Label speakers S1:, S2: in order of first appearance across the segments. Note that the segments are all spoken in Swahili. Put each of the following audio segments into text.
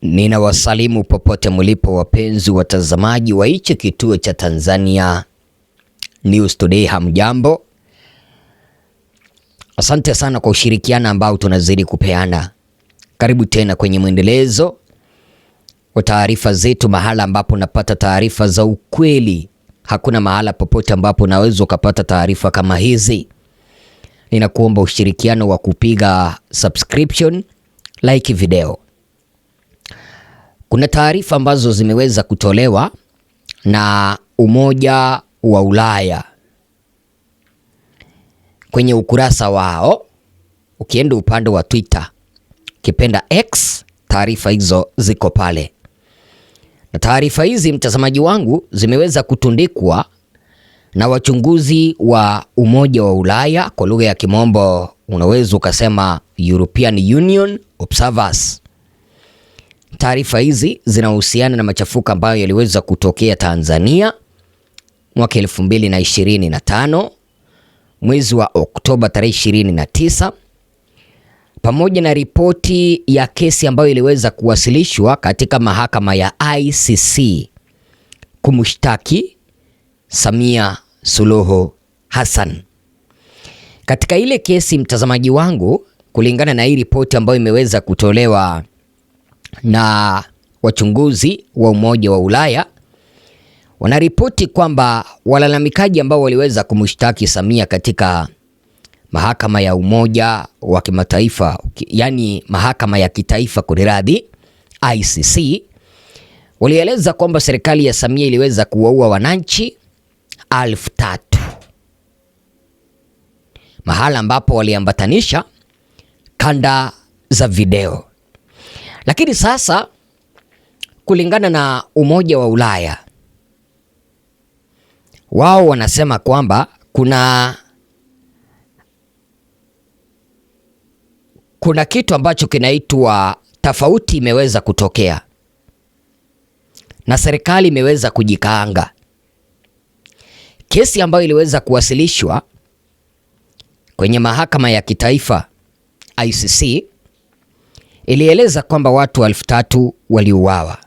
S1: Ninawasalimu popote mlipo wapenzi watazamaji wa hichi kituo cha Tanzania News Today. Hamjambo, asante sana kwa ushirikiano ambao tunazidi kupeana. Karibu tena kwenye mwendelezo wa taarifa zetu, mahala ambapo napata taarifa za ukweli. Hakuna mahala popote ambapo unaweza ukapata taarifa kama hizi. Ninakuomba ushirikiano wa kupiga subscription, like video. Kuna taarifa ambazo zimeweza kutolewa na Umoja wa Ulaya kwenye ukurasa wao. Ukienda upande wa Twitter, kipenda X, taarifa hizo ziko pale. Na taarifa hizi, mtazamaji wangu, zimeweza kutundikwa na wachunguzi wa Umoja wa Ulaya, kwa lugha ya Kimombo unaweza ukasema European Union Observers. Taarifa hizi zinahusiana na machafuko ambayo yaliweza kutokea Tanzania mwaka 2025 mwezi wa Oktoba tarehe 29, pamoja na ripoti ya kesi ambayo iliweza kuwasilishwa katika mahakama ya ICC kumshtaki Samia Suluhu Hassan. Katika ile kesi, mtazamaji wangu, kulingana na hii ripoti ambayo imeweza kutolewa na wachunguzi wa Umoja wa Ulaya, wanaripoti kwamba walalamikaji ambao waliweza kumshtaki Samia katika mahakama ya Umoja wa Kimataifa, yani mahakama ya kitaifa kuradhi, ICC, walieleza kwamba serikali ya Samia iliweza kuwaua wananchi 3,000, mahala ambapo waliambatanisha kanda za video. Lakini sasa, kulingana na Umoja wa Ulaya, wao wanasema kwamba kuna kitu ambacho kinaitwa tofauti imeweza kutokea na serikali imeweza kujikaanga. Kesi ambayo iliweza kuwasilishwa kwenye mahakama ya kitaifa ICC ilieleza kwamba watu 3,000 waliuawa.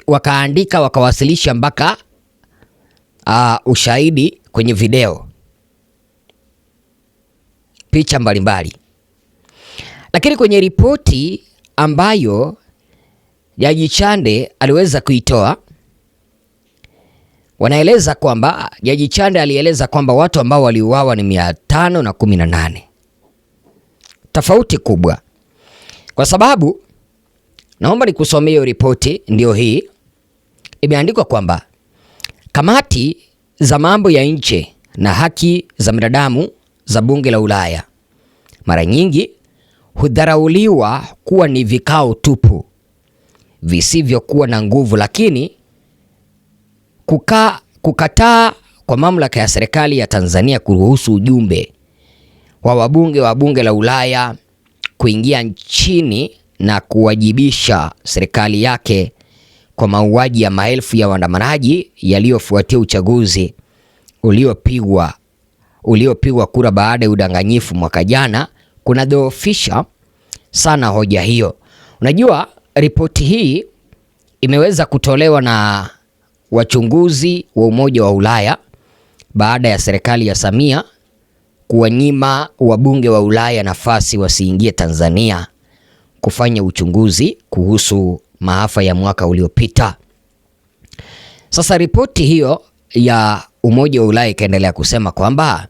S1: Wakaandika wakawasilisha mpaka ushahidi kwenye video, picha mbalimbali. Lakini kwenye ripoti ambayo Jaji Chande aliweza kuitoa, wanaeleza kwamba Jaji Chande alieleza kwamba watu ambao waliuawa ni 518. Tofauti kubwa, kwa sababu naomba nikusomee hiyo ripoti. Ndio hii imeandikwa kwamba kamati za mambo ya nje na haki za binadamu za Bunge la Ulaya mara nyingi hudharauliwa kuwa ni vikao tupu visivyokuwa na nguvu, lakini kukataa kwa mamlaka ya serikali ya Tanzania kuruhusu ujumbe wa wabunge wa Bunge la Ulaya kuingia nchini na kuwajibisha serikali yake kwa mauaji ya maelfu ya waandamanaji yaliyofuatia uchaguzi uliopigwa kura baada ya udanganyifu mwaka jana, kuna dhoofisha sana hoja hiyo. Unajua, ripoti hii imeweza kutolewa na wachunguzi wa Umoja wa Ulaya baada ya serikali ya Samia kuwanyima wabunge wa Ulaya nafasi wasiingie Tanzania kufanya uchunguzi kuhusu maafa ya mwaka uliopita. Sasa ripoti hiyo ya Umoja wa Ulaya ikaendelea kusema kwamba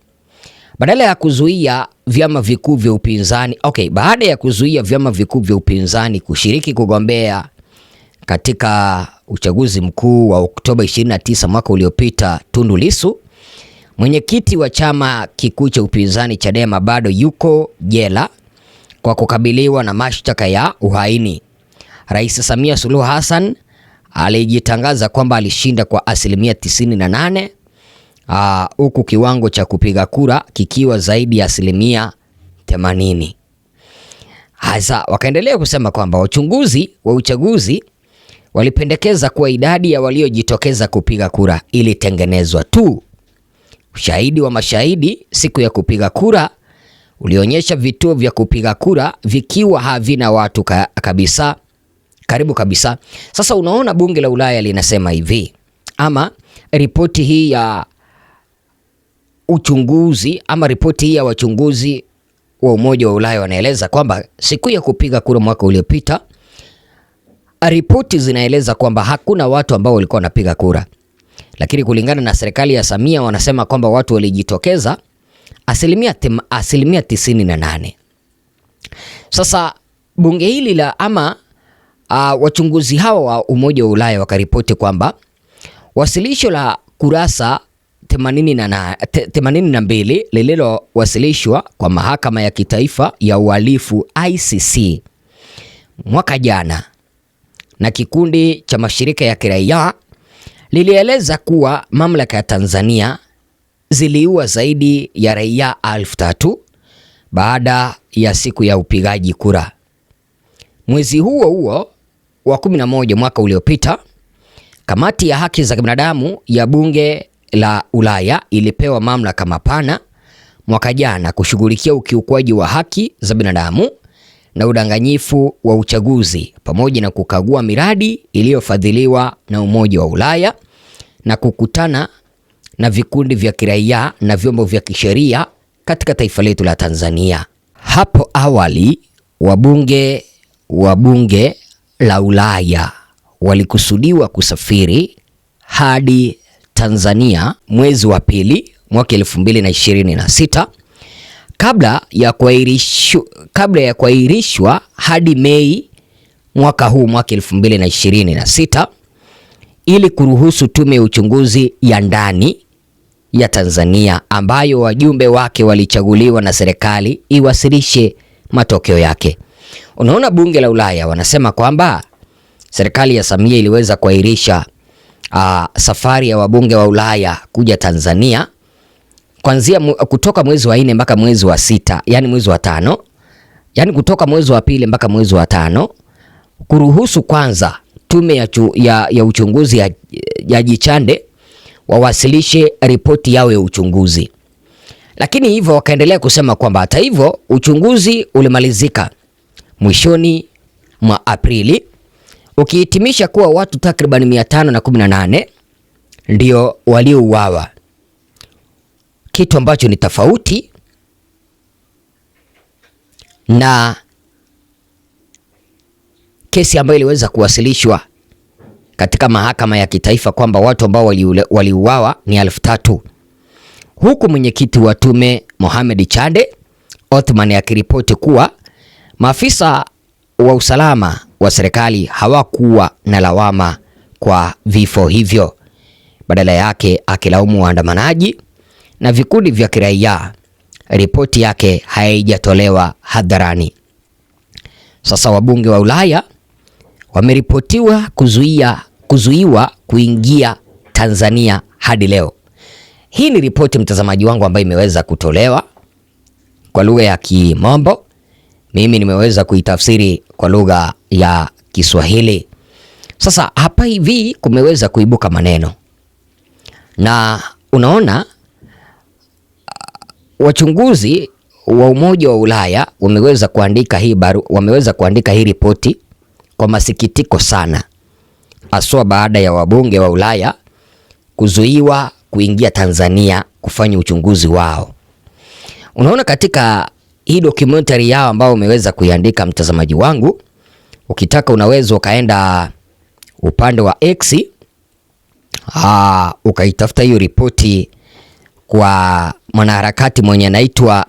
S1: badala ya kuzuia vyama vikuu vya upinzani, baada ya kuzuia vyama vikuu vya upinzani kushiriki kugombea katika uchaguzi mkuu wa Oktoba 29 mwaka uliopita, Tundu Lissu, mwenyekiti wa chama kikuu cha upinzani Chadema, bado yuko jela kwa kukabiliwa na mashtaka ya uhaini. Rais Samia Suluhu Hassan alijitangaza kwamba alishinda kwa 98%, huku kiwango cha kupiga kura kikiwa zaidi ya 80%. Hasa wakaendelea kusema kwamba wachunguzi wa uchaguzi walipendekeza kuwa idadi ya waliojitokeza kupiga kura ilitengenezwa tu. Ushahidi wa mashahidi siku ya kupiga kura ulionyesha vituo vya kupiga kura vikiwa havina watu kabisa, karibu kabisa. Sasa unaona bunge la Ulaya linasema hivi, ama ripoti hii ya uchunguzi ama ripoti hii ya wachunguzi wa Umoja wa Ulaya wanaeleza kwamba siku ya kupiga kura mwaka uliopita, ripoti zinaeleza kwamba hakuna watu ambao walikuwa wanapiga kura, lakini kulingana na serikali ya Samia wanasema kwamba watu walijitokeza asilimia 98. Sasa bunge hili la ama wachunguzi hawa wa Umoja wa Ulaya wakaripoti kwamba wasilisho la kurasa 82 lililowasilishwa kwa mahakama ya kitaifa ya uhalifu ICC mwaka jana na kikundi cha mashirika ya kiraia lilieleza kuwa mamlaka ya Tanzania ziliua zaidi ya raia 3,000 baada ya siku ya upigaji kura. Mwezi huo huo wa 11 mwaka uliopita, kamati ya haki za binadamu ya bunge la Ulaya ilipewa mamlaka mapana mwaka jana kushughulikia ukiukwaji wa haki za binadamu na udanganyifu wa uchaguzi pamoja na kukagua miradi iliyofadhiliwa na Umoja wa Ulaya na kukutana na vikundi vya kiraia na vyombo vya kisheria katika taifa letu la Tanzania. Hapo awali wabunge wa bunge la Ulaya walikusudiwa kusafiri hadi Tanzania mwezi wa pili mwaka 2026 kabla ya kuahirishwa hadi Mei mwaka huu mwaka 2026 ili kuruhusu tume ya uchunguzi ya ndani ya Tanzania ambayo wajumbe wake walichaguliwa na serikali iwasilishe matokeo yake. Unaona, bunge la Ulaya wanasema kwamba serikali ya Samia iliweza kuahirisha safari ya wabunge wa Ulaya kuja Tanzania kutoka mwezi wa 4 mpaka mwezi wa 6, yani mwezi wa 5, yani kutoka mwezi wa pili mpaka mwezi wa 5, kuruhusu kwanza tume ya uchunguzi ya Jichande wawasilishe ripoti yao ya uchunguzi. Lakini hivyo wakaendelea kusema kwamba hata hivyo uchunguzi ulimalizika mwishoni mwa Aprili ukihitimisha kuwa watu takriban 518 ndio waliouawa, kitu ambacho ni tofauti na kesi ambayo iliweza kuwasilishwa katika mahakama ya kitaifa kwamba watu ambao waliuawa ni 3,000, huku mwenyekiti wa tume Mohamed Chande Othman akiripoti kuwa maafisa wa usalama wa serikali hawakuwa na lawama kwa vifo hivyo, badala yake akilaumu waandamanaji na vikundi vya kiraia. Ripoti yake haijatolewa hadharani. Sasa wabunge wa Ulaya wameripotiwa kuzuiwa kuingia Tanzania hadi leo. Hii ni ripoti, mtazamaji wangu, ambayo imeweza kutolewa kwa lugha ya Kimombo. Mimi nimeweza kuitafsiri kwa lugha ya Kiswahili. Sasa hapa hivi kumeweza kuibuka maneno, na unaona wachunguzi wa Umoja wa Ulaya wameweza kuandika hii ripoti kwa masikitiko sana, haswa baada ya wabunge wa Ulaya kuzuiwa kuingia Tanzania kufanya uchunguzi wao. Unaona, katika hii documentary yao ambao umeweza kuiandika, mtazamaji wangu, ukitaka unaweza ukaenda upande wa X ukaitafuta hiyo ripoti kwa mwanaharakati mwenye anaitwa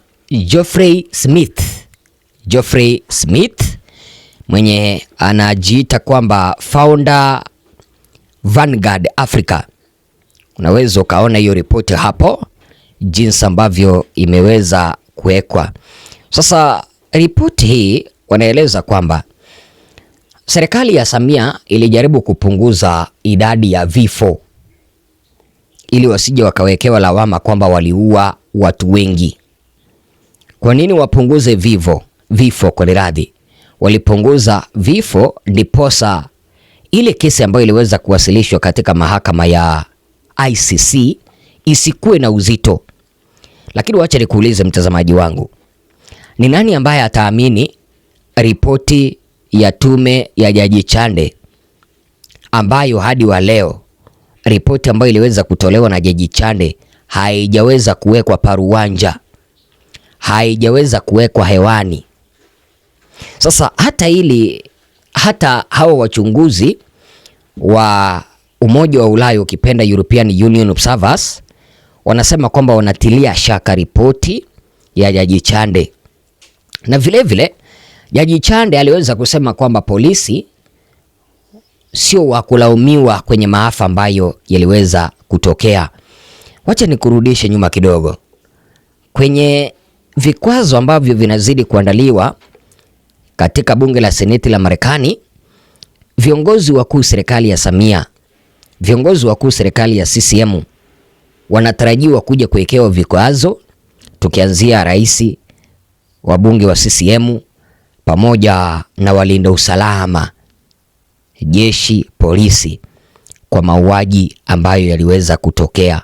S1: Geoffrey Smith mwenye anajiita kwamba founder Vanguard Africa. Unaweza ukaona hiyo ripoti hapo jinsi ambavyo imeweza kuwekwa. Sasa ripoti hii wanaeleza kwamba serikali ya Samia ilijaribu kupunguza idadi ya vifo ili wasije wakawekewa lawama kwamba waliua watu wengi. Kwa nini wapunguze vifo kwa radhi? Walipunguza vifo ndiposa ile kesi ambayo iliweza kuwasilishwa katika mahakama ya ICC isikuwe na uzito. Lakini wacha nikuulize mtazamaji wangu, Ni nani ambaye ataamini ripoti ya tume ya Jaji Chande ambayo hadi wa leo ripoti ambayo iliweza kutolewa na Jaji Chande haijaweza kuwekwa paruwanja, haijaweza kuwekwa hewani. Sasa hata hawa wachunguzi wa Umoja wa Ulaya, ukipenda European Union Observers, wanasema kwamba wanatilia shaka ripoti ya Jaji Chande. Na vile Jaji Chande aliweza kusema kwamba polisi sio wa kulaumiwa kwenye maafa ambayo yaliweza kutokea. Wacha nikurudishe nyuma kidogo. Kwenye vikwazo ambavyo vinazidi kuandaliwa katika bunge la Seneti la Marekani, viongozi wakuu serikali ya Samia, viongozi wakuu serikali ya CCM wanatarajiwa kuja kuwekewa vikwazo, tukianzia rais, wabunge wa CCM pamoja na walinda usalama, jeshi, polisi, kwa mauaji ambayo yaliweza kutokea.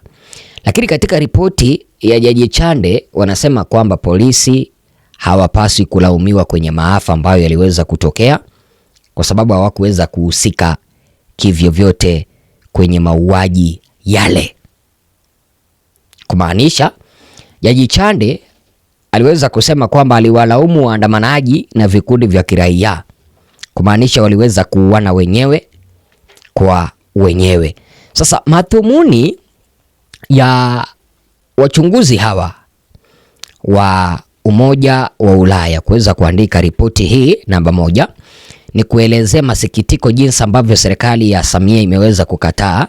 S1: Lakini katika ripoti ya Jaji Chande wanasema kwamba polisi hawapaswi kulaumiwa kwenye maafa ambayo yaliweza kutokea kwa sababu hawakuweza kuhusika kivyovyote kwenye mauaji yale. Kumaanisha Jaji Chande aliweza kusema kwamba aliwalaumu waandamanaji na vikundi vya kiraia, kumaanisha waliweza kuuana wenyewe kwa wenyewe. Sasa madhumuni ya wachunguzi hawa wa Umoja wa Ulaya kuweza kuandika ripoti hii namba 1 ni kuelezea masikitiko jinsi ambavyo serikali ya Samia imeweza kukataa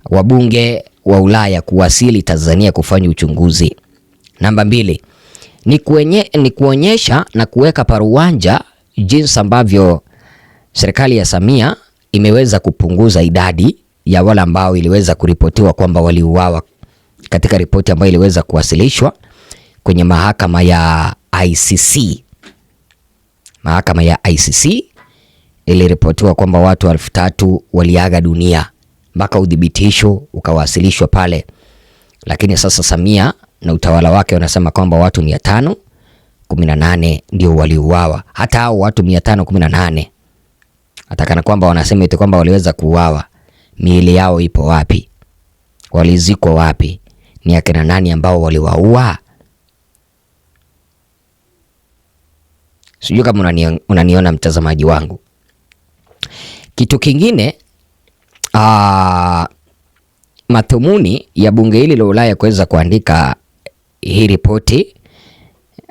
S1: wabunge wa Ulaya kuwasili Tanzania kufanya uchunguzi. Namba 2 ni kuonyesha na kuweka paruwanja jinsi ambavyo serikali ya Samia imeweza kupunguza idadi ya wale ambao iliweza kuripotiwa kwamba waliuawa katika ripoti ambayo iliweza kuwasilishwa kwenye mahakama ya ICC. Mahakama ya ICC iliripotiwa kwamba watu 3,000 waliaga dunia mpaka udhibitisho ukawasilishwa pale. Lakini sasa Samia na utawala wake wanasema kwamba watu 518 ndio waliuawa. Hata hao watu 518 atakana kwamba wanasema eti kwamba waliweza kuuawa, miili yao ipo wapi? Walizikwa wapi? Ni akina nani ambao waliwaua? Sijui kama unaniona mtazamaji wangu. Kitu kingine, madhumuni ya bunge hili la Ulaya kuweza kuandika hii ripoti,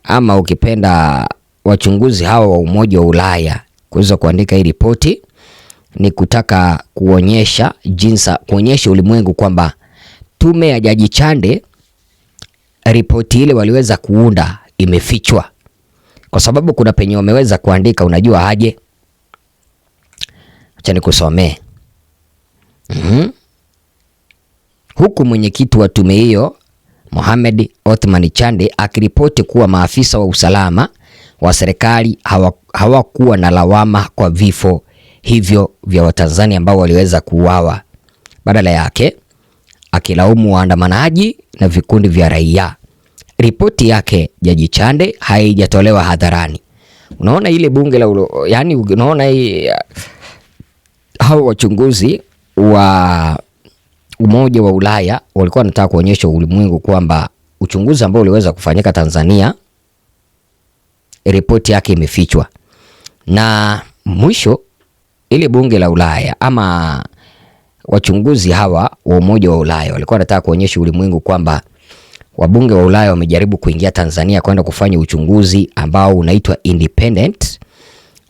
S1: ama ukipenda wachunguzi hawa wa Umoja wa Ulaya kuweza kuandika hii ripoti, ni kutaka kuonyesha ulimwengu kwamba tume ya Jaji Chande, ripoti ile waliweza kuunda imefichwa. Kwa sababu kuna penye wameweza kuandika, unajua aje? Acha nikusomee. Huku mwenyekiti wa tume hiyo Mohamed Othman Chande akiripoti kuwa maafisa wa usalama wa serikali hawakuwa na lawama kwa vifo hivyo vya Watanzania ambao waliweza kuuawa. Badala yake akilaumu waandamanaji na vikundi vya raia. Ripoti yake Jaji Chande haijatolewa hadharani. Unaona ile bunge la yani, unaona hii hao wachunguzi wa Umoja wa Ulaya walikuwa wanataka kuonyesha ulimwengu kwamba uchunguzi ambao uliweza kufanyika Tanzania, ripoti yake imefichwa. Na mwisho ile bunge la Ulaya ama wachunguzi hawa wa Umoja wa Ulaya walikuwa wanataka kuonyesha ulimwengu kwamba wabunge wa Ulaya wamejaribu kuingia Tanzania kwenda kufanya uchunguzi ambao unaitwa independent,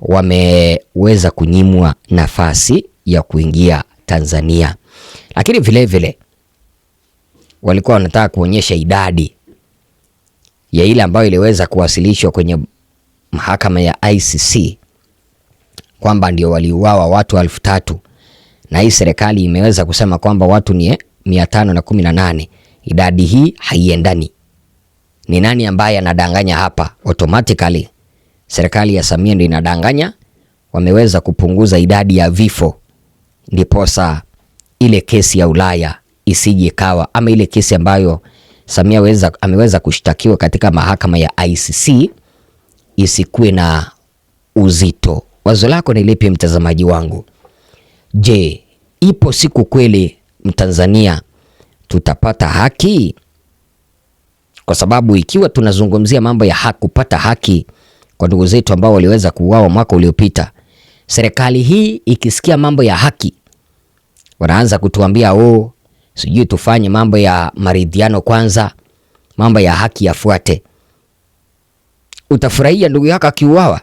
S1: wameweza kunyimwa nafasi ya kuingia Tanzania. Lakini vile walikuwa wanataka kuonyesha idadi ya ile ambayo iliweza kuwasilishwa kwenye mahakama ya ICC kwamba ndio waliuawa watu 3,000, na hii serikali imeweza kusema kwamba watu ni 518. Idadi hii haiendani. Ni nani ambaye anadanganya hapa? Automatically serikali ya Samia ndio inadanganya. Wameweza kupunguza idadi ya vifo, ndiposa ile kesi ya Ulaya isije kawa, ama ile kesi ambayo Samia ameweza kushtakiwa katika mahakama ya ICC isikuwe na uzito. Wazo lako ni lipi mtazamaji wangu? Je, ipo siku kweli Mtanzania tutapata haki? Kwa sababu ikiwa tunazungumzia mambo ya haki, kupata haki kwa ndugu zetu ambao waliweza kuuawa mwaka uliopita, serikali hii ikisikia mambo ya haki wanaanza kutuambia sijui tufanye mambo ya maridhiano kwanza, mambo ya haki yafuate. Utafurahia ndugu yako akiuawa?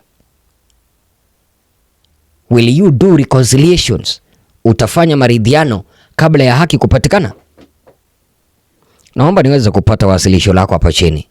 S1: Will you do reconciliations? Utafanya maridhiano kabla ya haki kupatikana? Naomba niweze kupata wasilisho lako hapa chini.